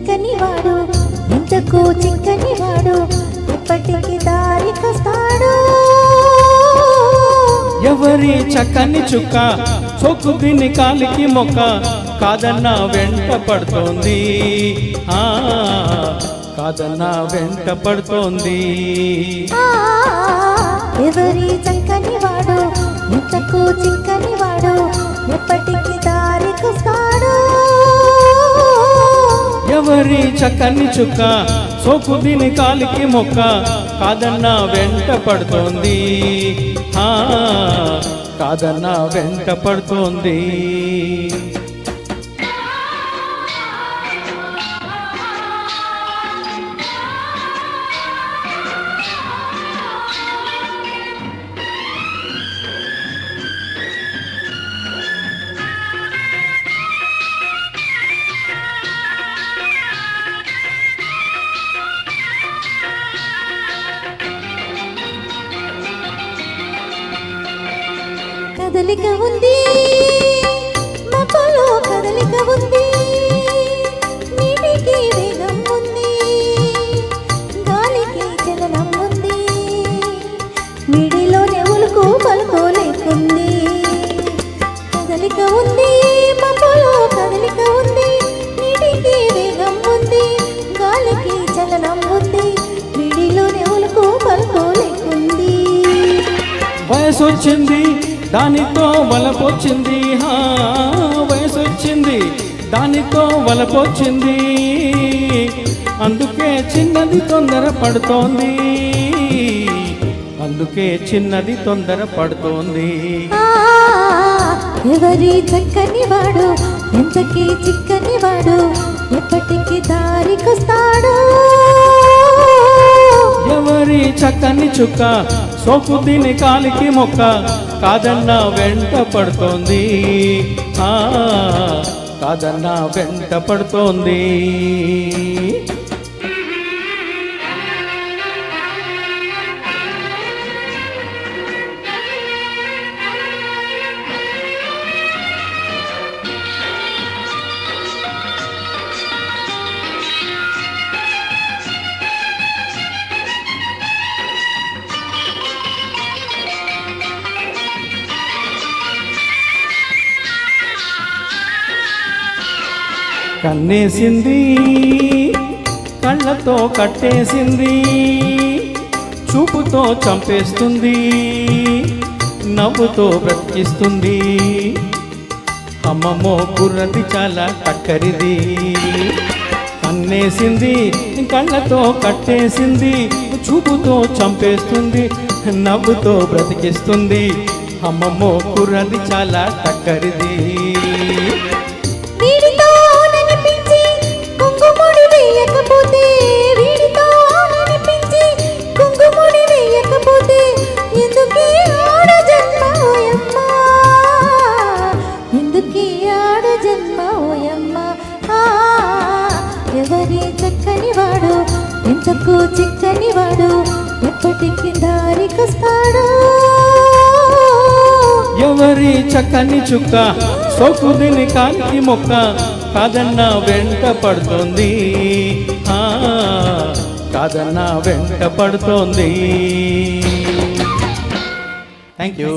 చిక్కని వాడు ఇంతకు చిక్కని వాడు ఎప్పటికి దారికొస్తాడు ఎవరి చక్కని చుక్క సోకు దీని కాలికి మొక్క కాదన్నా వెంట పడుతోంది కాదన్నా వెంట పడుతోంది ఎవరి చక్కని వాడు ఇంతకు చిక్కని వాడు ఎప్పటికి దారికొస్తాడు ఎవరి చక్కని చుక్క సోకు దీని కాలికి మొక్క కాదన్నా వెంట పడుతోంది కాదన్నా వెంట పడుతోంది కదలిక ఉంది మబ్బులో కదలిక ఉంది నీటికి వేగం ఉంది గాలికి చలనం ఉంది మిడిలోనే ఉలుకు పలుకు లేకుంది కదలిక ఉంది మబ్బులో కదలిక ఉంది నీటికి వేగం ఉంది గాలికి చలనం ఉంది మిడిలోనే ఉలుకు పలుకు లేకుంది వయసు వచ్చింది దానితో వలపొచ్చింది వయసు వచ్చింది దానితో వలపొచ్చింది అందుకే చిన్నది తొందర పడుతోంది అందుకే చిన్నది తొందర పడుతోంది ఎవరి చక్కని వాడు ఎంతకి చిక్కని వాడు ఎప్పటికి దారికొస్తాడు ఎవరి చక్కని చుక్క సోకు దీని కాలికి మొక్క కాదన్నా వెంట పడుతోంది కాదన్నా వెంట పడుతోంది కన్నేసింది కళ్ళతో కట్టేసింది చూపుతో చంపేస్తుంది నవ్వుతో బ్రతికిస్తుంది అమ్మమ్మో కుర్రది చాలా టక్కరిది కన్నేసింది కళ్ళతో కట్టేసింది చూపుతో చంపేస్తుంది నవ్వుతో బ్రతికిస్తుంది అమ్మమ్మో కుర్రది చాలా టక్కరిది ఎవరి చక్కని వాడు ఎంతకు చిక్కని వాడు ఎప్పటికి దారికొస్తాడు ఎవరి చక్కని చుక్క సోకు దీని కాలికి మొక్క కాదన్నా వెంట పడుతోంది కాదన్నా వెంట పడుతోంది థ్యాంక్ యూ